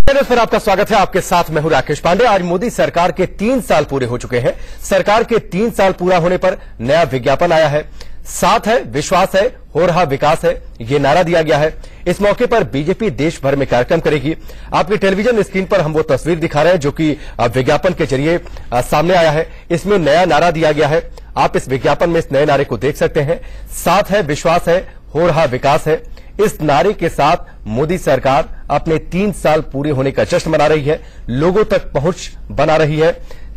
फिर आपका स्वागत है। आपके साथ मैं हूं राकेश पांडे। आज मोदी सरकार के 3 साल पूरे हो चुके हैं। सरकार के 3 साल पूरा होने पर नया विज्ञापन आया है। साथ है, विश्वास है, हो रहा विकास है, ये नारा दिया गया है। इस मौके पर बीजेपी देश भर में कार्यक्रम करेगी। आपकी टेलीविजन स्क्रीन पर हम वो तस्वीर दिखा रहे हैं जो कि विज्ञापन के जरिए सामने आया है। इसमें नया नारा दिया गया है। आप इस विज्ञापन में इस नए नारे को देख सकते हैं। साथ है, विश्वास है, हो रहा विकास है। इस नारे के साथ मोदी सरकार अपने 3 साल पूरे होने का जश्न मना रही है, लोगों तक पहुंच बना रही है।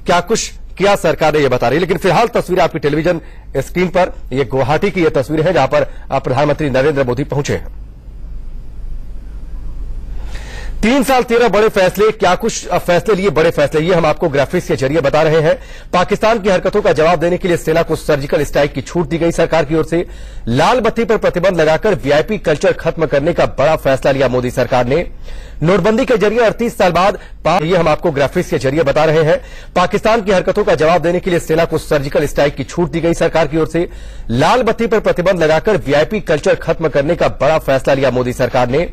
क्या कुछ किया सरकार ने, यह बता रही है। लेकिन फिलहाल तस्वीर आपकी टेलीविजन स्क्रीन पर, यह गुवाहाटी की यह तस्वीर है जहां पर प्रधानमंत्री नरेंद्र मोदी पहुंचे हैं। 3 साल 13 बड़े फैसले, क्या कुछ फैसले लिए, बड़े फैसले ये हम आपको ग्राफिक्स के जरिए बता रहे हैं। पाकिस्तान की हरकतों का जवाब देने के लिए सेना को सर्जिकल स्ट्राइक की छूट दी गई सरकार की ओर से। लाल बत्ती पर प्रतिबंध लगाकर वीआईपी कल्चर खत्म करने का बड़ा फैसला लिया मोदी सरकार ने। नोटबंदी के जरिए 38 साल बाद ये हम आपको ग्राफिक्स के जरिए बता रहे हैं। पाकिस्तान की हरकतों का जवाब देने के लिए सेना को सर्जिकल स्ट्राइक की छूट दी गई सरकार की ओर से। लाल बत्ती पर प्रतिबंध लगाकर वीआईपी कल्चर खत्म करने का बड़ा फैसला लिया मोदी सरकार ने।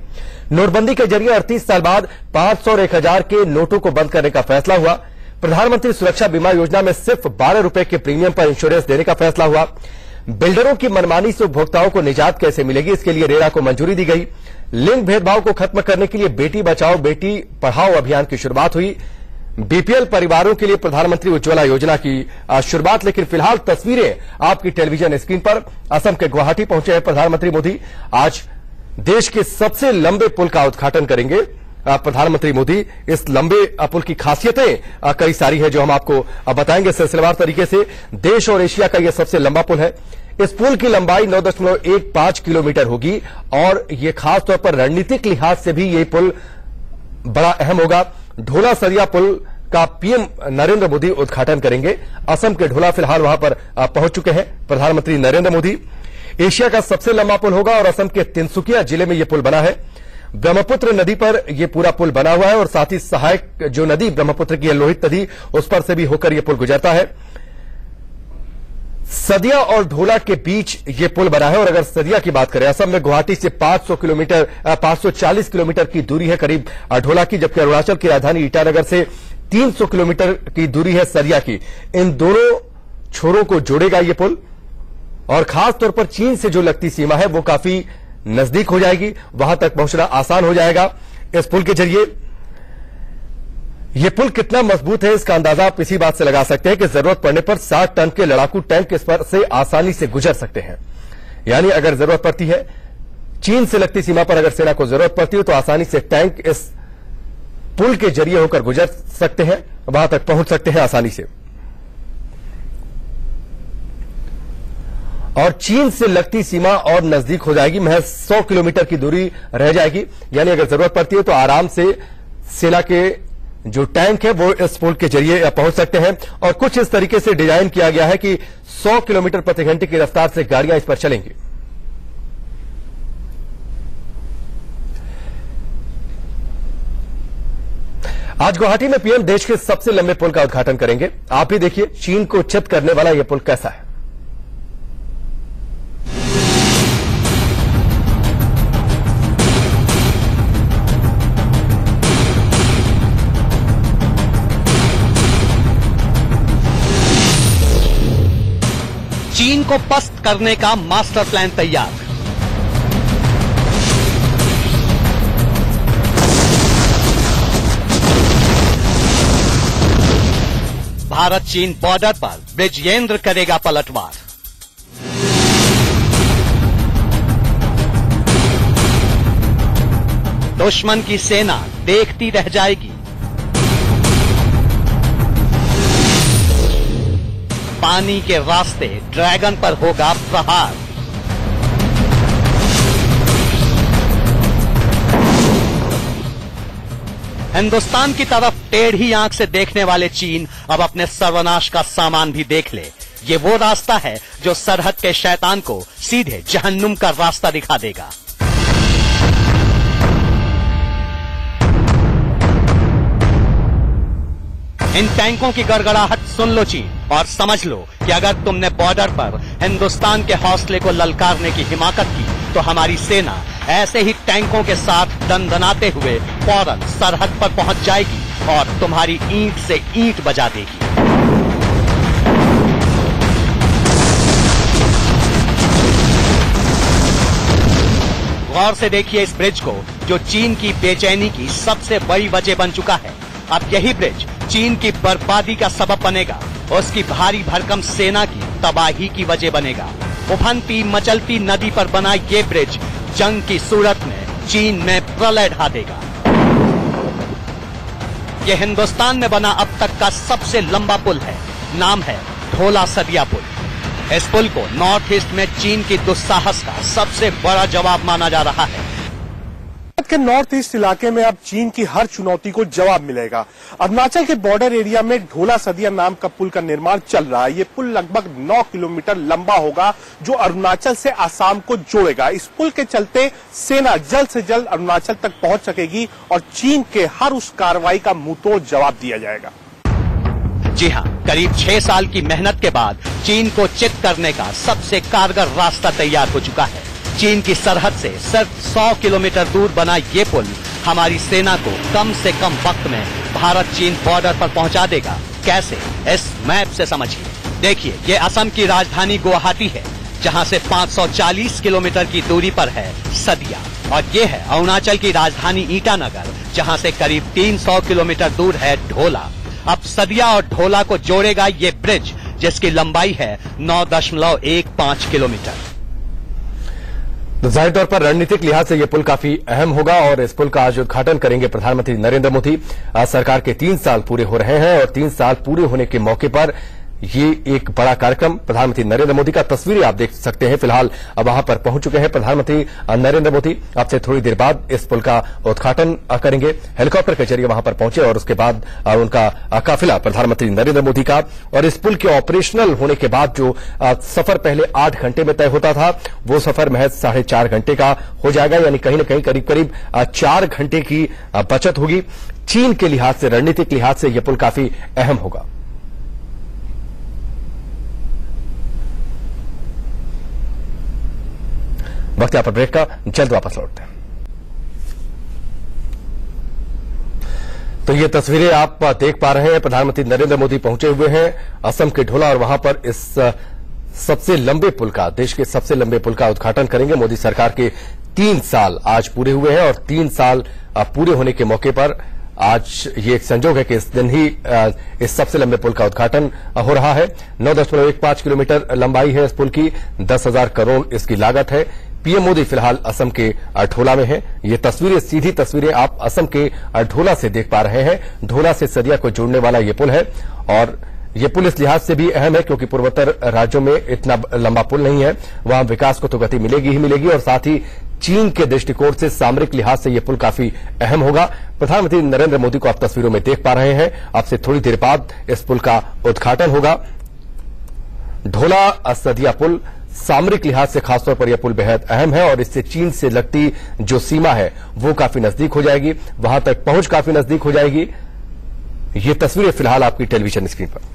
नोटबंदी के जरिए 38 साल बाद 500 और 1000 के नोटों को बंद करने का फैसला हुआ। प्रधानमंत्री सुरक्षा बीमा योजना में सिर्फ 12 रुपए के प्रीमियम पर इंश्योरेंस देने का फैसला हुआ। बिल्डरों की मनमानी से उपभोक्ताओं को निजात कैसे मिलेगी, इसके लिए रेरा को मंजूरी दी गई। लिंग भेदभाव को खत्म करने के लिए बेटी बचाओ बेटी पढ़ाओ अभियान की शुरुआत हुई। बीपीएल परिवारों के लिए प्रधानमंत्री उज्ज्वला योजना की शुरुआत। लेकिन फिलहाल तस्वीरें आपकी टेलीविजन स्क्रीन पर। असम के गुवाहाटी पहुंचे हैं प्रधानमंत्री मोदी। आज देश के सबसे लंबे पुल का उद्घाटन करेंगे प्रधानमंत्री मोदी। इस लंबे पुल की खासियतें कई सारी है जो हम आपको बताएंगे सिलसिलेवार तरीके से। देश और एशिया का यह सबसे लंबा पुल है। इस पुल की लंबाई 9.15 किलोमीटर होगी और यह खासतौर पर रणनीतिक लिहाज से भी यह पुल बड़ा अहम होगा। ढोला सरिया पुल का पीएम नरेंद्र मोदी उद्घाटन करेंगे। असम के ढोला फिलहाल वहां पर पहुंच चुके हैं प्रधानमंत्री नरेंद्र मोदी। एशिया का सबसे लंबा पुल होगा और असम के तिनसुकिया जिले में यह पुल बना है। ब्रह्मपुत्र नदी पर यह पूरा पुल बना हुआ है और साथ ही सहायक जो नदी ब्रह्मपुत्र की लोहित नदी, उस पर से भी होकर यह पुल गुजरता है। सदिया और ढोला के बीच यह पुल बना है। और अगर सदिया की बात करें, असम में गुवाहाटी से 540 किलोमीटर की दूरी है करीब ढोला की, जबकि अरुणाचल की राजधानी ईटानगर से 300 किलोमीटर की दूरी है सदिया की। इन दोनों छोरों को जोड़ेगा यह पुल और खासतौर पर चीन से जो लगती सीमा है वो काफी नजदीक हो जाएगी, वहां तक पहुंचना आसान हो जाएगा इस पुल के जरिए। यह पुल कितना मजबूत है इसका अंदाजा आप इसी बात से लगा सकते हैं कि जरूरत पड़ने पर 60 टन के लड़ाकू टैंक इस पर से आसानी से गुजर सकते हैं। यानी अगर जरूरत पड़ती है, चीन से लगती सीमा पर अगर सेना को जरूरत पड़ती है तो आसानी से टैंक इस पुल के जरिए होकर गुजर सकते हैं, वहां तक पहुंच सकते हैं आसानी से। और चीन से लगती सीमा और नजदीक हो जाएगी, महज 100 किलोमीटर की दूरी रह जाएगी। यानी अगर जरूरत पड़ती है तो आराम से सेना के जो टैंक है वो इस पुल के जरिए पहुंच सकते हैं। और कुछ इस तरीके से डिजाइन किया गया है कि 100 किलोमीटर प्रति घंटे की रफ्तार से गाड़ियां इस पर चलेंगी। आज गुवाहाटी में पीएम देश के सबसे लंबे पुल का उद्घाटन करेंगे। आप ही देखिए चीन को चित करने वाला यह पुल कैसा है। चीन को पस्त करने का मास्टर प्लान तैयार। भारत चीन बॉर्डर पर विजयेंद्र करेगा पलटवार। दुश्मन की सेना देखती रह जाएगी। पानी के रास्ते ड्रैगन पर होगा प्रहार। हिंदुस्तान की तरफ टेढ़ी आंख से देखने वाले चीन अब अपने सर्वनाश का सामान भी देख ले। ये वो रास्ता है जो सरहद के शैतान को सीधे जहन्नुम का रास्ता दिखा देगा। इन टैंकों की गड़गड़ाहट सुन लो चीन और समझ लो कि अगर तुमने बॉर्डर पर हिंदुस्तान के हौसले को ललकारने की हिमाकत की तो हमारी सेना ऐसे ही टैंकों के साथ दनदनाते हुए फौरन सरहद पर पहुंच जाएगी और तुम्हारी ईंट से ईंट बजा देगी। गौर से देखिए इस ब्रिज को, जो चीन की बेचैनी की सबसे बड़ी वजह बन चुका है। अब यही ब्रिज चीन की बर्बादी का सबब बनेगा, उसकी भारी भरकम सेना की तबाही की वजह बनेगा। उफनती मचलती नदी पर बना ये ब्रिज जंग की सूरत में चीन में प्रलय ढा देगा। यह हिंदुस्तान में बना अब तक का सबसे लंबा पुल है, नाम है ढोला सदिया पुल। इस पुल को नॉर्थ ईस्ट में चीन की दुस्साहस का सबसे बड़ा जवाब माना जा रहा है। भारत के नॉर्थ ईस्ट इलाके में अब चीन की हर चुनौती को जवाब मिलेगा। अरुणाचल के बॉर्डर एरिया में ढोला सदिया नाम का पुल का निर्माण चल रहा है। ये पुल लगभग 9 किलोमीटर लंबा होगा, जो अरुणाचल से आसाम को जोड़ेगा। इस पुल के चलते सेना जल्द से जल्द अरुणाचल तक पहुंच सकेगी और चीन के हर उस कार्रवाई का मुंहतोड़ जवाब दिया जाएगा। जी हां, करीब 6 साल की मेहनत के बाद चीन को चित करने का सबसे कारगर रास्ता तैयार हो चुका है। चीन की सरहद से सिर्फ 100 किलोमीटर दूर बना ये पुल हमारी सेना को कम से कम वक्त में भारत चीन बॉर्डर पर पहुंचा देगा। कैसे, इस मैप से समझिए। देखिए, ये असम की राजधानी गुवाहाटी है, जहां से 540 किलोमीटर की दूरी पर है सदिया, और ये है अरुणाचल की राजधानी ईटानगर, जहां से करीब 300 किलोमीटर दूर है ढोला। अब सदिया और ढोला को जोड़ेगा ये ब्रिज, जिसकी लंबाई है 9.15 किलोमीटर। तो जाहिर तौर पर रणनीतिक लिहाज से यह पुल काफी अहम होगा और इस पुल का आज उद्घाटन करेंगे प्रधानमंत्री नरेंद्र मोदी। आज सरकार के 3 साल पूरे हो रहे हैं और 3 साल पूरे होने के मौके पर ये एक बड़ा कार्यक्रम प्रधानमंत्री नरेंद्र मोदी का तस्वीरें आप देख सकते हैं। फिलहाल अब वहां पर पहुंच चुके हैं प्रधानमंत्री नरेंद्र मोदी। अब से थोड़ी देर बाद इस पुल का उद्घाटन करेंगे। हेलीकॉप्टर के जरिए वहां पर पहुंचे और उसके बाद उनका काफिला प्रधानमंत्री नरेंद्र मोदी का, और इस पुल के ऑपरेशनल होने के बाद जो सफर पहले 8 घंटे में तय होता था, वो सफर महज 4.5 घंटे का हो जाएगा। यानी कहीं न कहीं करीब 4 घंटे की बचत होगी। चीन के लिहाज से, रणनीतिक लिहाज से यह पुल काफी अहम होगा। वक्त यहां पर ब्रेक का, जल्द वापस लौटते हैं। तो ये तस्वीरें आप देख पा रहे हैं, प्रधानमंत्री नरेंद्र मोदी पहुंचे हुए हैं असम के ढोला और वहां पर इस सबसे लंबे पुल का, देश के सबसे लंबे पुल का उद्घाटन करेंगे। मोदी सरकार के 3 साल आज पूरे हुए हैं और 3 साल पूरे होने के मौके पर आज ये एक संजोग है कि इस दिन ही इस सबसे लंबे पुल का उद्घाटन हो रहा है। 9.15 किलोमीटर लंबाई है इस पुल की, 10,000 करोड़ इसकी लागत है। पीएम मोदी फिलहाल असम के ढोला में हैं। ये तस्वीरें, सीधी तस्वीरें आप असम के ढोला से देख पा रहे हैं। ढोला से सदिया को जोड़ने वाला ये पुल है और ये पुल इस लिहाज से भी अहम है क्योंकि पूर्वोत्तर राज्यों में इतना लंबा पुल नहीं है, वहां विकास को तो गति मिलेगी ही मिलेगी और साथ ही चीन के दृष्टिकोण से, सामरिक लिहाज से यह पुल काफी अहम होगा। प्रधानमंत्री नरेंद्र मोदी को आप तस्वीरों में देख पा रहे हैं। अब से थोड़ी देर बाद इस पुल का उद्घाटन होगा। ढोला सदिया पुल सामरिक लिहाज से खासतौर पर यह पुल बेहद अहम है और इससे चीन से लगती जो सीमा है वो काफी नजदीक हो जाएगी, वहां तक पहुंच काफी नजदीक हो जाएगी। ये तस्वीरें फिलहाल आपकी टेलीविजन स्क्रीन पर।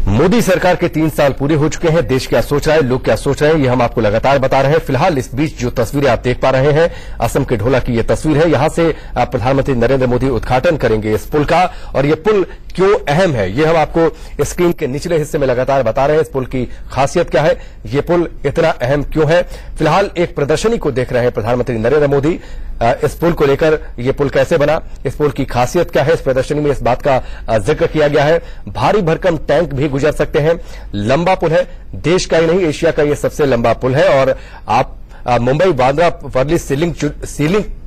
मोदी सरकार के 3 साल पूरे हो चुके हैं। देश क्या सोच रहा है, लोग क्या सोच रहे हैं, ये हम आपको लगातार बता रहे हैं। फिलहाल इस बीच जो तस्वीरें आप देख पा रहे हैं, असम के ढोला की ये तस्वीर है। यहां से प्रधानमंत्री नरेंद्र मोदी उद्घाटन करेंगे इस पुल का, और ये पुल क्यों अहम है ये हम आपको स्क्रीन के निचले हिस्से में लगातार बता रहे हैं। इस पुल की खासियत क्या है, ये पुल इतना अहम क्यों है। फिलहाल एक प्रदर्शनी को देख रहे हैं प्रधानमंत्री नरेंद्र मोदी। इस पुल को लेकर, ये पुल कैसे बना, इस पुल की खासियत क्या है, इस प्रदर्शनी में इस बात का जिक्र किया गया है। भारी भरकम टैंक भी गुजर सकते हैं। लंबा पुल है, देश का ही नहीं एशिया का ये सबसे लंबा पुल है और आप मुंबई बांद्रा वर्ली सीलिंग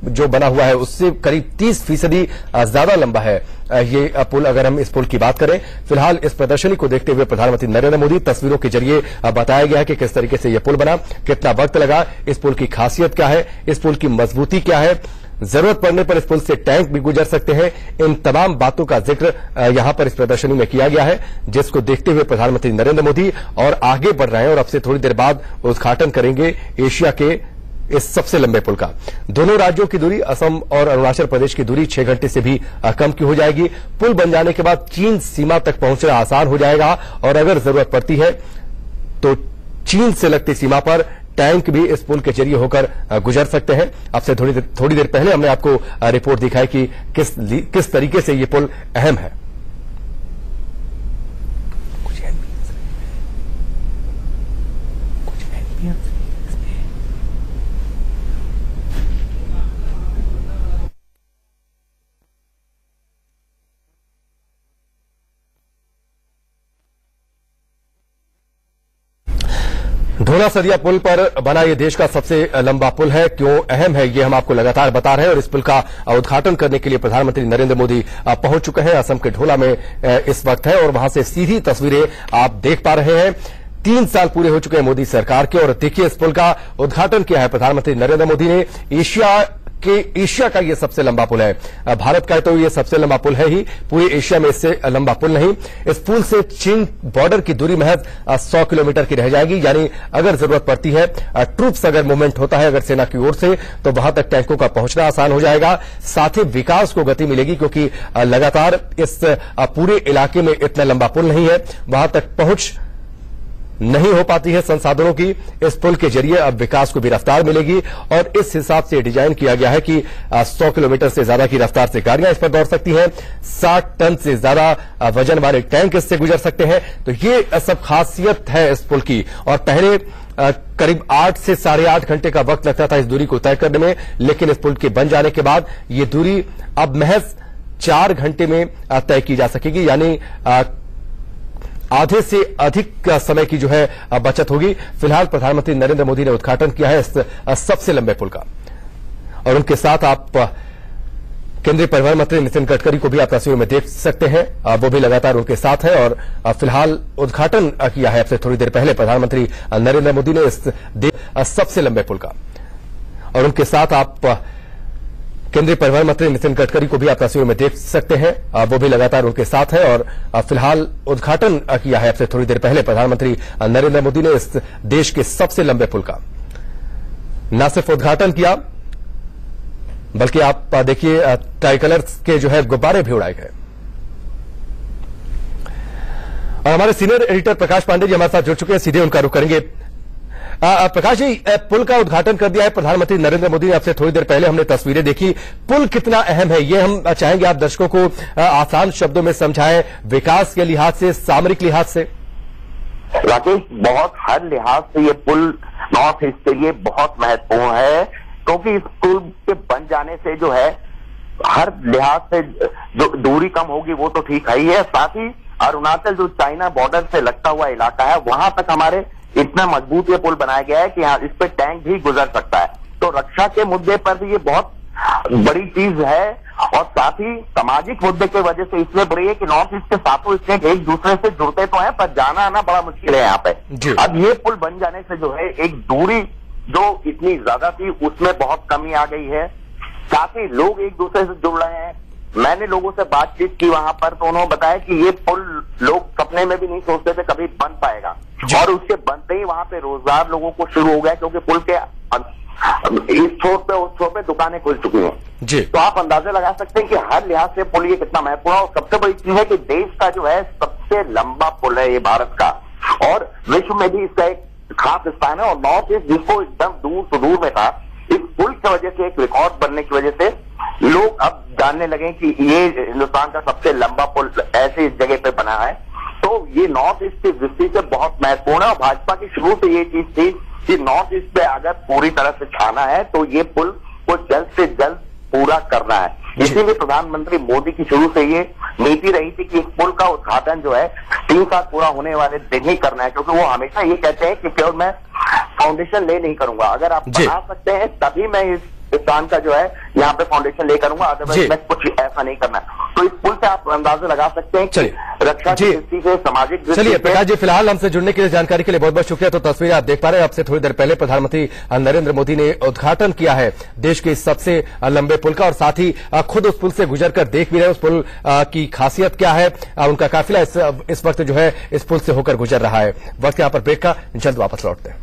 जो बना हुआ है उससे करीब 30% ज्यादा लंबा है ये पुल, अगर हम इस पुल की बात करें। फिलहाल इस प्रदर्शनी को देखते हुए प्रधानमंत्री नरेंद्र मोदी, तस्वीरों के जरिए बताया गया है कि किस तरीके से यह पुल बना, कितना वक्त लगा, इस पुल की खासियत क्या है, इस पुल की मजबूती क्या है, जरूरत पड़ने पर इस पुल से टैंक भी गुजर सकते हैं। इन तमाम बातों का जिक्र यहां पर इस प्रदर्शनी में किया गया है, जिसको देखते हुए प्रधानमंत्री नरेंद्र मोदी और आगे बढ़ रहे हैं और अब से थोड़ी देर बाद उद्घाटन करेंगे एशिया के इस सबसे लंबे पुल का। दोनों राज्यों की दूरी, असम और अरुणाचल प्रदेश की दूरी 6 घंटे से भी कम की हो जाएगी। पुल बन जाने के बाद चीन सीमा तक पहुंचना आसान हो जाएगा और अगर जरूरत पड़ती है तो चीन से लगती सीमा पर टैंक भी इस पुल के जरिए होकर गुजर सकते हैं। अब से थोड़ी देर पहले हमने आपको रिपोर्ट दिखाई कि किस तरीके से ये पुल अहम है। ढोला सदिया पुल पर बना ये देश का सबसे लंबा पुल है। क्यों अहम है ये हम आपको लगातार बता रहे हैं और इस पुल का उद्घाटन करने के लिए प्रधानमंत्री नरेंद्र मोदी पहुंच चुके हैं। असम के ढोला में इस वक्त है और वहां से सीधी तस्वीरें आप देख पा रहे हैं। 3 साल पूरे हो चुके हैं मोदी सरकार के और देखिए इस पुल का उद्घाटन किया है प्रधानमंत्री नरेंद्र मोदी ने। एशिया का ये सबसे लंबा पुल है। भारत का तो ये सबसे लंबा पुल है ही, पूरे एशिया में इससे लंबा पुल नहीं। इस पुल से चीन बॉर्डर की दूरी महज 100 किलोमीटर की रह जाएगी। यानी अगर जरूरत पड़ती है, ट्रूप्स अगर मूवमेंट होता है अगर सेना की ओर से, तो वहां तक टैंकों का पहुंचना आसान हो जाएगा। साथ ही विकास को गति मिलेगी क्योंकि लगातार इस पूरे इलाके में इतना लंबा पुल नहीं है, वहां तक पहुंच नहीं हो पाती है संसाधनों की। इस पुल के जरिए अब विकास को भी रफ्तार मिलेगी और इस हिसाब से डिजाइन किया गया है कि 100 किलोमीटर से ज्यादा की रफ्तार से गाड़ियां इस पर दौड़ सकती हैं। 60 टन से ज्यादा वजन वाले टैंक इससे गुजर सकते हैं। तो ये सब खासियत है इस पुल की। और पहले करीब 8 से 8.5 घंटे का वक्त लगता था इस दूरी को तय करने में, लेकिन इस पुल के बन जाने के बाद ये दूरी अब महज 4 घंटे में तय की जा सकेगी। यानी आधे से अधिक समय की जो है बचत होगी। फिलहाल प्रधानमंत्री नरेंद्र मोदी ने उद्घाटन किया है इस सबसे लंबे पुल का और उनके साथ आप केंद्रीय परिवहन मंत्री नितिन गडकरी को भी आप तस्वीरों में देख सकते हैं, वो भी लगातार उनके साथ है। और फिलहाल उद्घाटन किया है अब से थोड़ी देर पहले प्रधानमंत्री नरेंद्र मोदी ने इस सबसे लंबे पुल का और उनके साथ आप केंद्रीय परिवहन मंत्री नितिन गडकरी को भी आप तस्वीरों में देख सकते हैं, वो भी लगातार उनके साथ है। और फिलहाल उद्घाटन किया है अब से थोड़ी देर पहले प्रधानमंत्री नरेंद्र मोदी ने इस देश के सबसे लंबे पुल का न सिर्फ उद्घाटन किया बल्कि आप देखिए ट्राई कलर्स के जो है गुब्बारे भी उड़ाए गए। और हमारे सीनियर एडिटर प्रकाश पांडे जी हमारे साथ जुड़ चुके हैं, सीधे उनका रुख करेंगे। प्रकाश जी, पुल का उद्घाटन कर दिया है प्रधानमंत्री नरेंद्र मोदी ने आपसे थोड़ी देर पहले, हमने तस्वीरें देखी। पुल कितना अहम है ये हम चाहेंगे आप दर्शकों को आसान शब्दों में समझाएं, विकास के लिहाज से, सामरिक लिहाज से। राकेश, बहुत हर लिहाज से ये पुल नॉर्थ ईस्ट के लिए बहुत महत्वपूर्ण है क्योंकि इस पुल के बन जाने से जो है हर लिहाज से जो दूरी कम होगी वो तो ठीक है ही है, साथ ही अरुणाचल जो चाइना बॉर्डर से लगता हुआ इलाका है वहां तक हमारे इतना मजबूत ये पुल बनाया गया है कि यहाँ इस पे टैंक भी गुजर सकता है। तो रक्षा के मुद्दे पर भी ये बहुत बड़ी चीज है और साथ ही सामाजिक मुद्दे की वजह से इसलिए बड़ी है कि नॉर्थ ईस्ट के सातों स्टेट एक दूसरे से जुड़ते तो हैं पर जाना आना बड़ा मुश्किल है यहाँ पे। अब ये पुल बन जाने से जो है एक दूरी जो इतनी ज्यादा थी उसमें बहुत कमी आ गई है, साथ ही लोग एक दूसरे से जुड़ रहे हैं। मैंने लोगों से बातचीत की वहां पर तो उन्होंने बताया कि ये पुल लोग सपने में भी नहीं सोचते थे कभी बन पाएगा और उसके बनते ही वहां पे रोजगार लोगों को शुरू हो गया क्योंकि पुल के इस छोर पे उस छोर पे दुकानें खुल चुकी हैं जी। तो आप अंदाजा लगा सकते हैं कि हर लिहाज से पुल ये कितना महत्वपूर्ण है और सबसे बड़ी चीज है कि देश का जो है सबसे लंबा पुल है ये भारत का और विश्व में भी इसका एक खास स्थान है। और नॉर्थ ईस्ट जिसको एकदम दूर सुदूर में था, इस पुल की वजह से एक रिकॉर्ड बनने की वजह से लोग अब जानने लगे कि ये हिंदुस्तान का सबसे लंबा पुल ऐसे इस जगह पे बना है। तो ये नॉर्थ ईस्ट की दृष्टि से बहुत महत्वपूर्ण है और भाजपा की शुरू से ये चीज थी कि नॉर्थ ईस्ट पे अगर पूरी तरह से छाना है तो ये पुल को जल्द से जल्द पूरा करना है। इसीलिए प्रधानमंत्री मोदी की शुरू से ये नीति रही थी कि इस पुल का उद्घाटन जो है 3 साल पूरा होने वाले दिन ही करना है क्योंकि वो हमेशा ये कहते हैं कि केवल मैं फाउंडेशन ले नहीं करूंगा, अगर आप बना सकते हैं तभी मैं इस स्थान का जो है यहाँ पे फाउंडेशन ले करूंगा, अदरवाइज मैं कुछ ऐसा नहीं करना। तो इस पुल से आप अंदाजा लगा सकते हैं कि रक्षा की दृष्टि से, सामाजिक दृष्टि से। चलिए प्रकाश जी, फिलहाल हमसे जुड़ने के लिए, जानकारी के लिए बहुत बहुत शुक्रिया। तो तस्वीरें आप देख पा रहे हैं, आपसे थोड़ी देर पहले प्रधानमंत्री नरेंद्र मोदी ने उद्घाटन किया है देश के सबसे लंबे पुल का और साथ ही खुद उस पुल से गुजरकर देख भी रहे उस पुल की खासियत क्या है। उनका काफिला इस वक्त जो है इस पुल से होकर गुजर रहा है। वक्त यहाँ पर ब्रेक का, जल्द वापस लौटते हैं।